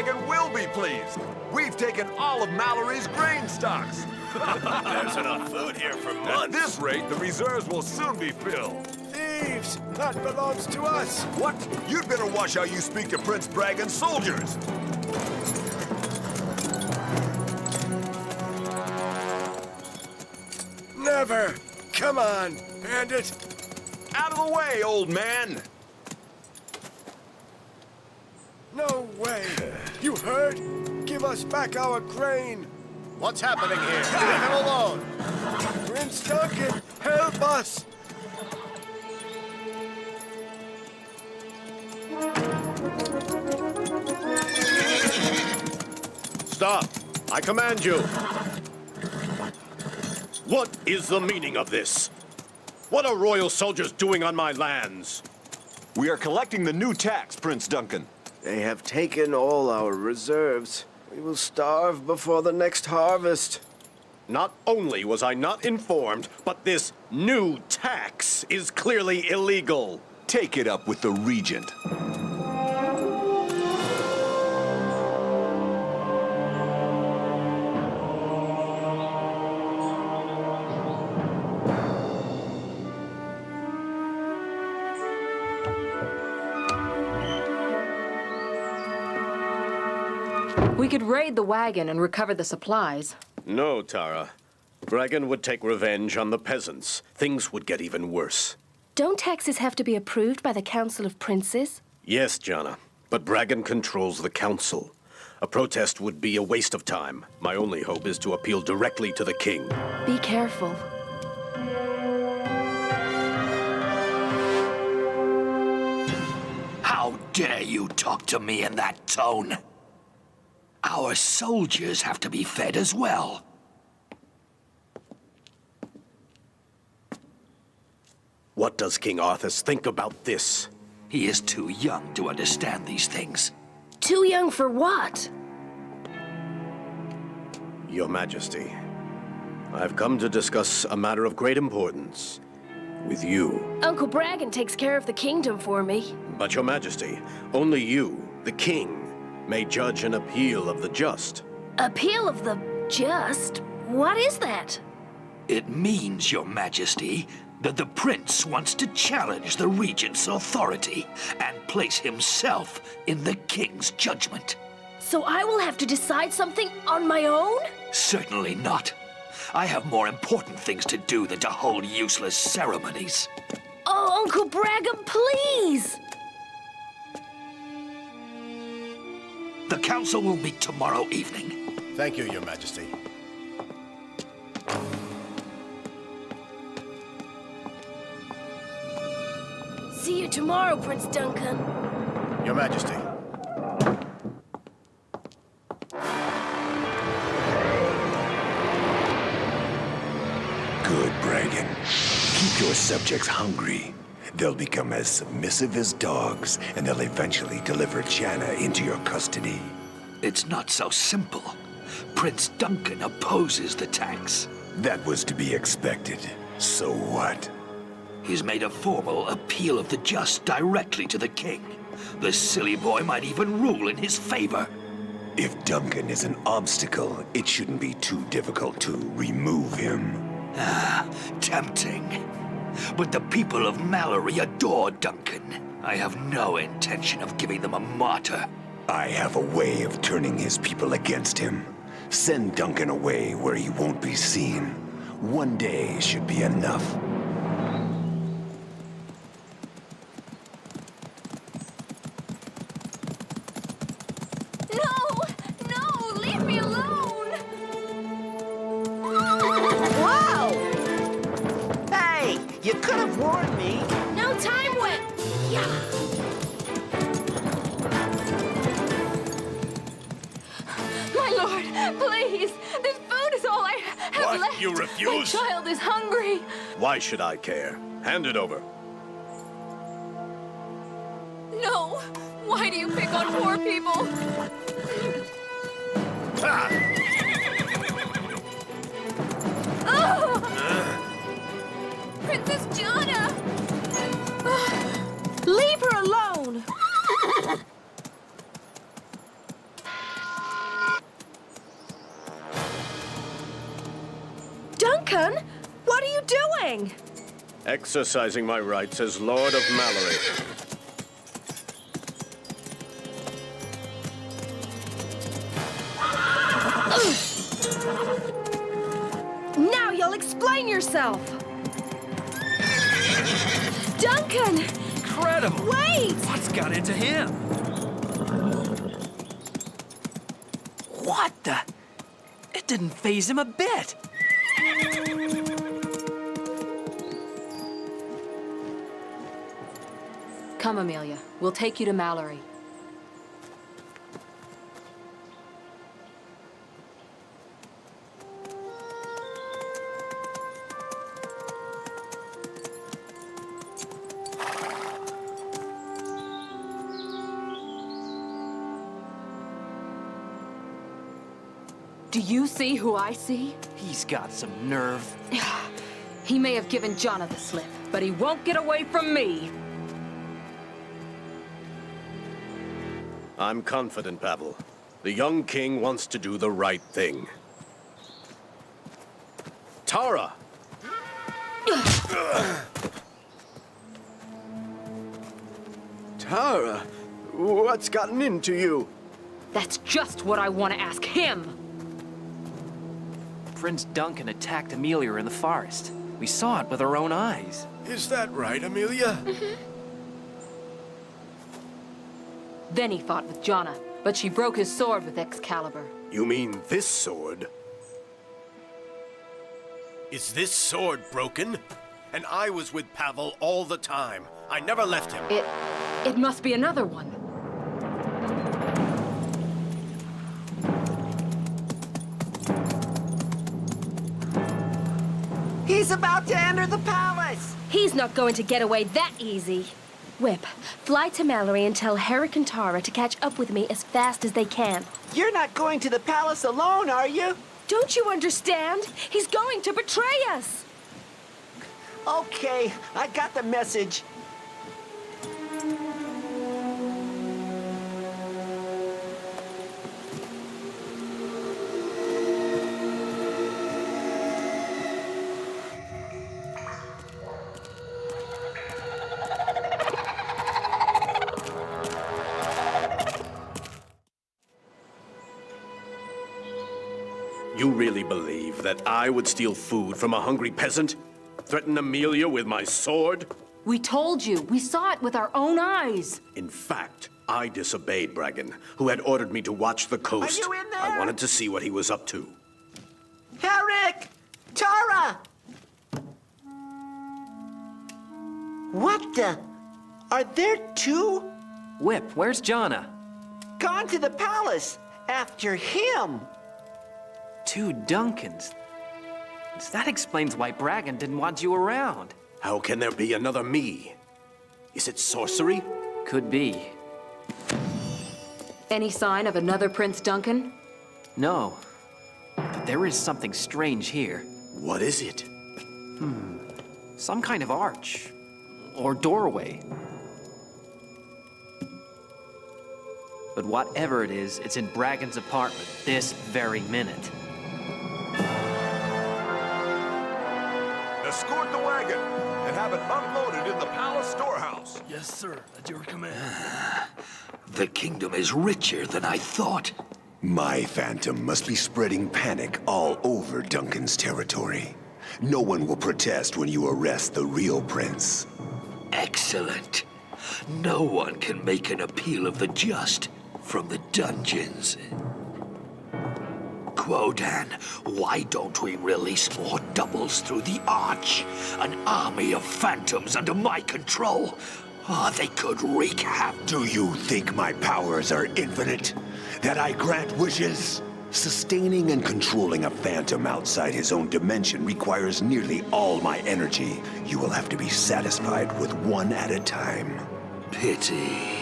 dragon will be pleased. We've taken all of Mallory's grain stocks. There's enough food here for months. At this rate, the reserves will soon be filled. Thieves! That belongs to us! What? You'd better watch how you speak to Prince Bragan's soldiers. Never! Come on, bandit! Out of the way, old man! No way! You heard? Give us back our grain! What's happening here? Leave him alone! Prince Duncan, help us! Stop! I command you! What is the meaning of this? What are royal soldiers doing on my lands? We are collecting the new tax, Prince Duncan. They have taken all our reserves. We will starve before the next harvest. Not only was I not informed, but this new tax is clearly illegal. Take it up with the regent. We could raid the wagon and recover the supplies. No, Tara. Bragan would take revenge on the peasants. Things would get even worse. Don't taxes have to be approved by the Council of Princes? Yes, Jana. But Bragan controls the council. A protest would be a waste of time. My only hope is to appeal directly to the king. Be careful. How dare you talk to me in that tone? Our soldiers have to be fed as well. What does King Arthas think about this? He is too young to understand these things. Too young for what? Your Majesty, I've come to discuss a matter of great importance with you. Uncle Bragan takes care of the kingdom for me. But Your Majesty, only you, the king, may judge an appeal of the just. Appeal of the just? What is that? It means, Your Majesty, that the prince wants to challenge the regent's authority and place himself in the king's judgment. So I will have to decide something on my own? Certainly not. I have more important things to do than to hold useless ceremonies. Oh, Uncle Bragan, please! The council will meet tomorrow evening. Thank you, Your Majesty. See you tomorrow, Prince Duncan. Your Majesty. Good, Bragan. Keep your subjects hungry. They'll become as submissive as dogs, and they'll eventually deliver Jana into your custody. It's not so simple. Prince Duncan opposes the tax. That was to be expected. So what? He's made a formal appeal of the just directly to the king. The silly boy might even rule in his favor. If Duncan is an obstacle, it shouldn't be too difficult to remove him. Ah, tempting. But the people of Mallory adore Duncan. I have no intention of giving them a martyr. I have a way of turning his people against him. Send Duncan away where he won't be seen. One day should be enough. No! No! Leave me alone! Whoa! Hey, you could have warned me. No time went! Yeah! My lord, please! This food is all I have What? left! You refuse? My child is hungry! Why should I care? Hand it over. No! Why do you pick on poor people? Ah! Princess Jana! Leave her alone! What are you doing? Exercising my rights as Lord of Mallory. Now you'll explain yourself. Duncan! Incredible! Wait! What's got into him? What the? It didn't faze him a bit. Come, Amelia. We'll take you to Mallory. Do you see who I see? He's got some nerve. He may have given Jonna the slip, but he won't get away from me. I'm confident, Pavel. The young king wants to do the right thing. Tara! Tara, what's gotten into you? That's just what I want to ask him. Prince Duncan attacked Amelia in the forest. We saw it with our own eyes. Is that right, Amelia? Then he fought with Jonna, but she broke his sword with Xcalibur. You mean this sword? Is this sword broken? And I was with Pavel all the time. I never left him. It must be another one. He's about to enter the palace! He's not going to get away that easy. Whip, fly to Mallory and tell Herrick and Tara to catch up with me as fast as they can. You're not going to the palace alone, are you? Don't you understand? He's going to betray us! Okay, I got the message. You really believe that I would steal food from a hungry peasant? Threaten Amelia with my sword? We told you. We saw it with our own eyes. In fact, I disobeyed Bragan, who had ordered me to watch the coast. Are you in there? I wanted to see what he was up to. Herrick! Tara! What the? Are there two? Whip, where's Jonna? Gone to the palace after him. Two Duncans. That explains why Bragan didn't want you around. How can there be another me? Is it sorcery? Could be. Any sign of another Prince Duncan? No. But there is something strange here. What is it? Some kind of arch. Or doorway. But whatever it is, it's in Bragan's apartment this very minute. Escort the wagon and have it unloaded in the palace storehouse. Yes, sir. At your command. The kingdom is richer than I thought. My phantom must be spreading panic all over Duncan's territory. No one will protest when you arrest the real prince. Excellent. No one can make an appeal of the just from the dungeons. Quodan, why don't we release more doubles through the arch? An army of phantoms under my control. Oh, they could wreak havoc. Do you think my powers are infinite? That I grant wishes? Sustaining and controlling a phantom outside his own dimension requires nearly all my energy. You will have to be satisfied with one at a time. Pity.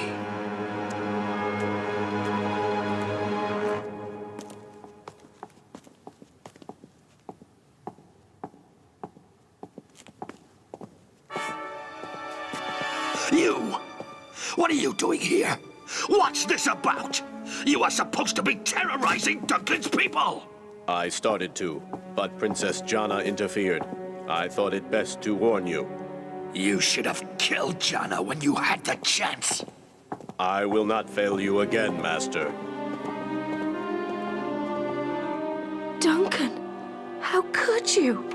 You! What are you doing here? What's this about? You are supposed to be terrorizing Duncan's people! I started to, but Princess Jonna interfered. I thought it best to warn you. You should have killed Jana when you had the chance. I will not fail you again, Master. Duncan, how could you?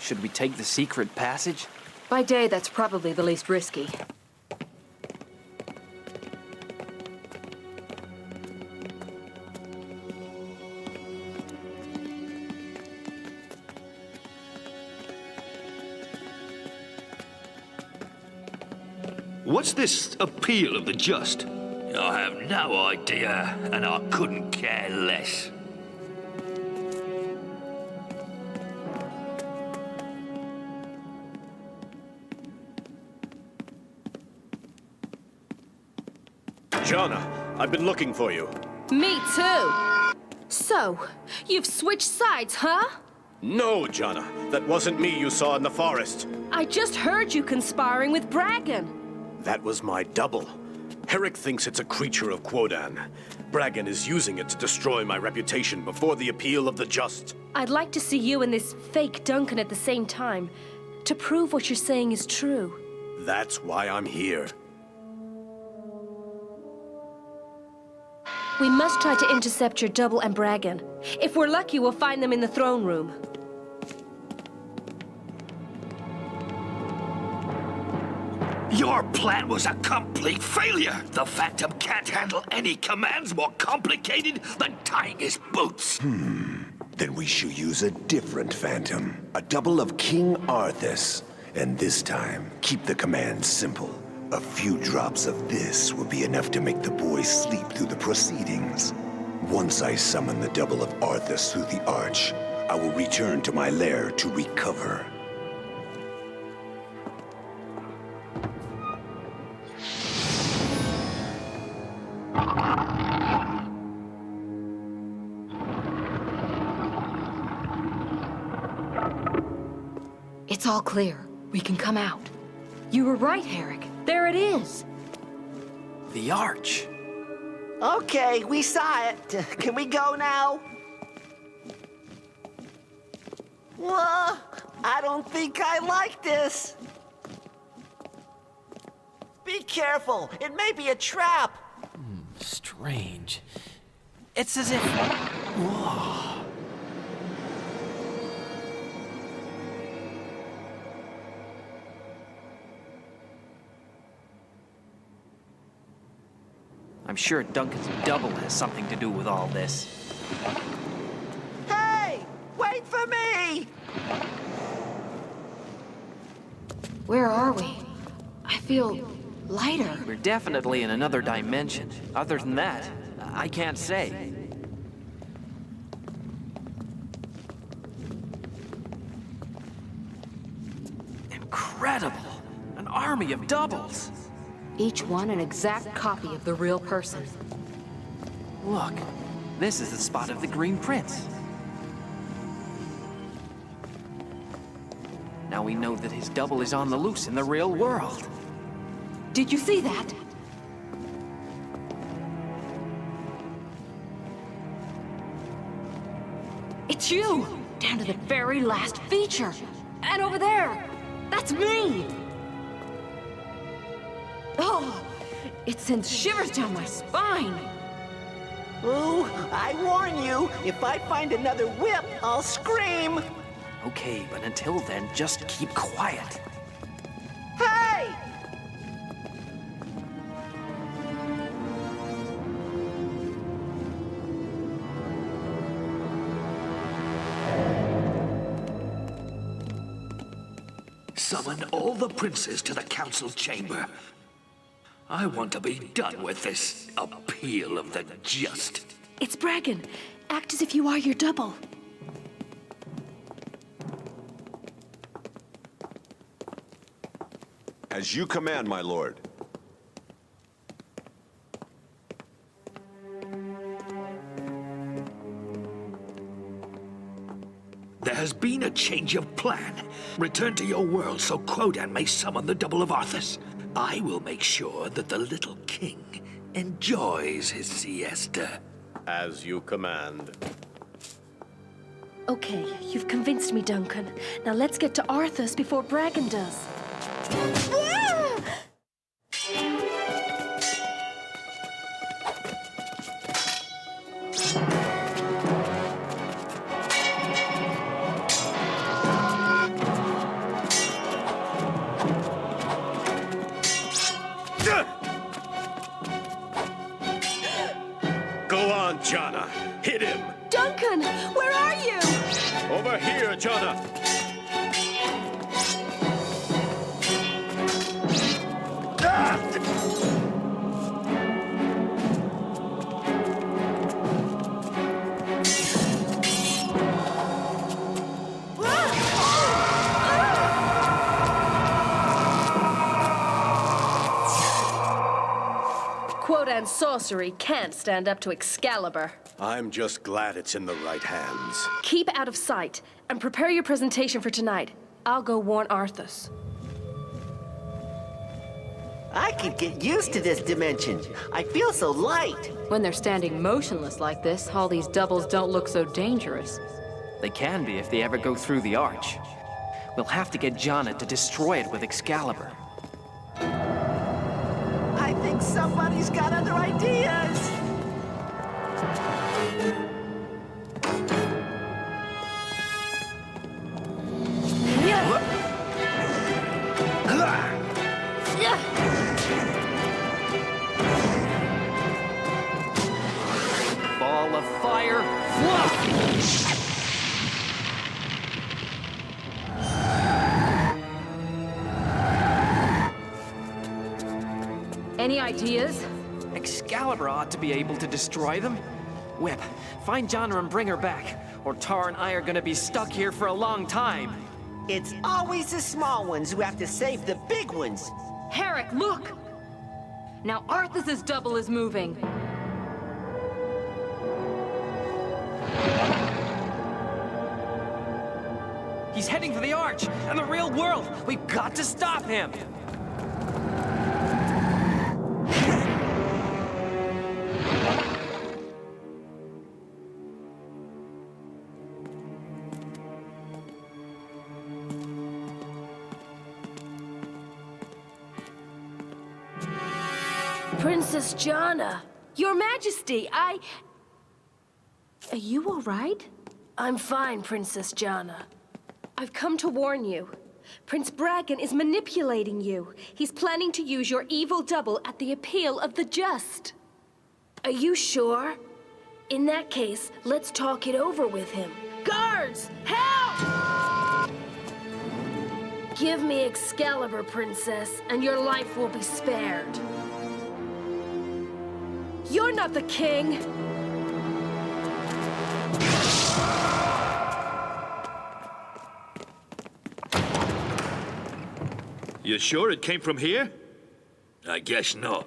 Should we take the secret passage? By day, that's probably the least risky. What's this appeal of the just? I have no idea, and I couldn't care less. Jana, I've been looking for you. Me too. So, you've switched sides, huh? No, Jana. That wasn't me you saw in the forest. I just heard you conspiring with Bragan. That was my double. Herrick thinks it's a creature of Quodan. Bragan is using it to destroy my reputation before the appeal of the just. I'd like to see you and this fake Duncan at the same time, to prove what you're saying is true. That's why I'm here. We must try to intercept your double and Bragan. If we're lucky, we'll find them in the throne room. Your plan was a complete failure. The Phantom can't handle any commands more complicated than tying his boots. Then we should use a different Phantom. A double of King Arthas. And this time, keep the command simple. A few drops of this will be enough to make the boy sleep through the proceedings. Once I summon the double of Arthas through the arch, I will return to my lair to recover. It's all clear. We can come out. You were right, Herrick. There it is. The arch. Okay, we saw it. Can we go now? I don't think I like this. Be careful. It may be a trap. Strange. It's as if... Whoa. I'm sure Duncan's double has something to do with all this. Hey! Wait for me! Where are we? I feel lighter. We're definitely in another dimension. Other than that, I can't say. Incredible! An army of doubles! Each one an exact copy of the real person. Look, this is the spot of the Green Prince. Now we know that his double is on the loose in the real world. Did you see that? It's you! Down to the very last feature! And over there! That's me! Oh! It sends shivers down my spine! Ooh, I warn you, if I find another whip, I'll scream! Okay, but until then, just keep quiet. Hey! Summon all the princes to the council chamber. I want to be done with this appeal of the just. It's Bragan. Act as if you are your double. As you command, my lord. There has been a change of plan. Return to your world so Quodan may summon the double of Arthas. I will make sure that the little king enjoys his siesta. As you command. Okay, you've convinced me, Duncan. Now let's get to Arthas before Bragan does. Go on, Jana. Hit him. Duncan, where are you? Over here, Jana. Quodan's sorcery can't stand up to Xcalibur. I'm just glad it's in the right hands. Keep out of sight and prepare your presentation for tonight. I'll go warn Arthas. I could get used to this dimension. I feel so light. When they're standing motionless like this, all these doubles don't look so dangerous. They can be if they ever go through the arch. We'll have to get Jana to destroy it with Excalibur. I think somebody's got other ideas. Ball of fire, fluff! Any ideas? Excalibur ought to be able to destroy them. Whip, find Jana and bring her back, or Tar and I are gonna be stuck here for a long time. It's always the small ones who have to save the big ones. Herrick, look! Now Arthas's double is moving. He's heading for the arch and the real world. We've got to stop him. Princess Jana, Your Majesty, Are you all right? I'm fine, Princess Jana. I've come to warn you. Prince Bragan is manipulating you. He's planning to use your evil double at the appeal of the just. Are you sure? In that case, let's talk it over with him. Guards, help! Give me Excalibur, Princess, and your life will be spared. You're not the king! You sure it came from here? I guess not.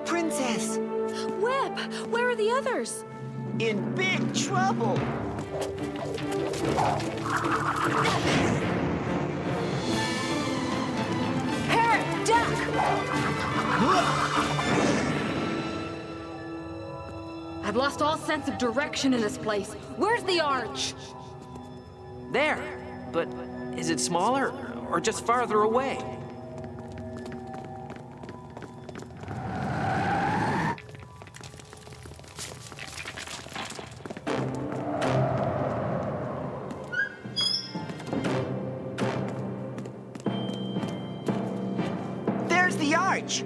Princess! Whip, where are the others? In big trouble! Herrick, duck! I've lost all sense of direction in this place. Where's the arch? There. But is it smaller or just farther away? There's the arch!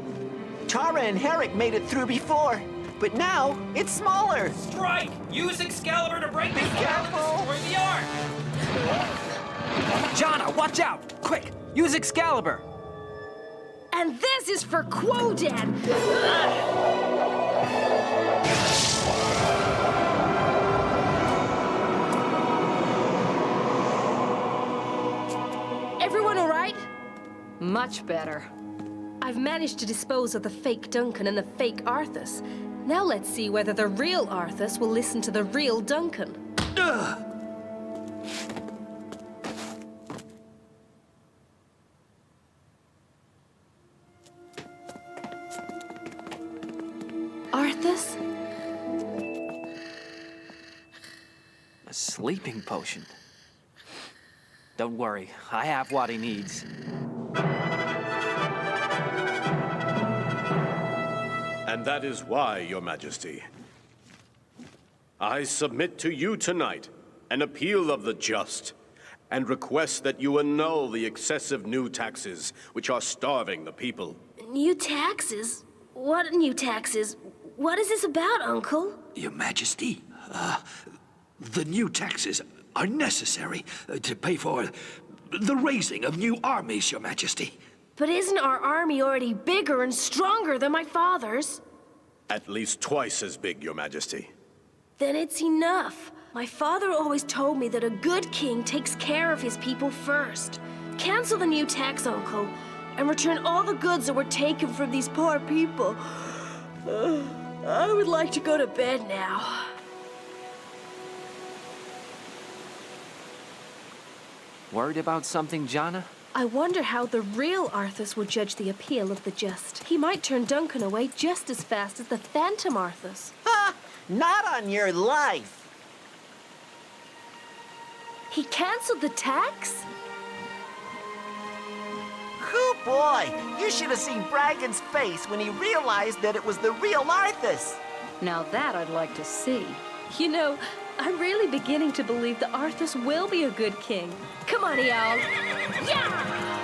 Tara and Herrick made it through before, but now it's smaller. Strike! Use Excalibur to break the careful! destroy the arch! Jana, watch out! Quick, use Excalibur! And this is for Quodan! Everyone all right? Much better. I've managed to dispose of the fake Duncan and the fake Arthas. Now let's see whether the real Arthas will listen to the real Duncan. Arthas? A sleeping potion. Don't worry, I have what he needs. And that is why, Your Majesty, I submit to you tonight an appeal of the just, and request that you annul the excessive new taxes which are starving the people. New taxes? What new taxes? What is this about, Uncle? Your Majesty, the new taxes are necessary to pay for the raising of new armies, Your Majesty. But isn't our army already bigger and stronger than my father's? At least twice as big, Your Majesty. Then it's enough. My father always told me that a good king takes care of his people first. Cancel the new tax, Uncle, and return all the goods that were taken from these poor people. I would like to go to bed now. Worried about something, Jana? I wonder how the real Arthas would judge the appeal of the just. He might turn Duncan away just as fast as the Phantom Arthas. Ha! Not on your life! He canceled the tax? Oh boy, you should have seen Bragan's face when he realized that it was the real Arthas. Now that I'd like to see. You know, I'm really beginning to believe the Arthas will be a good king. Come on, Eal. Yeah!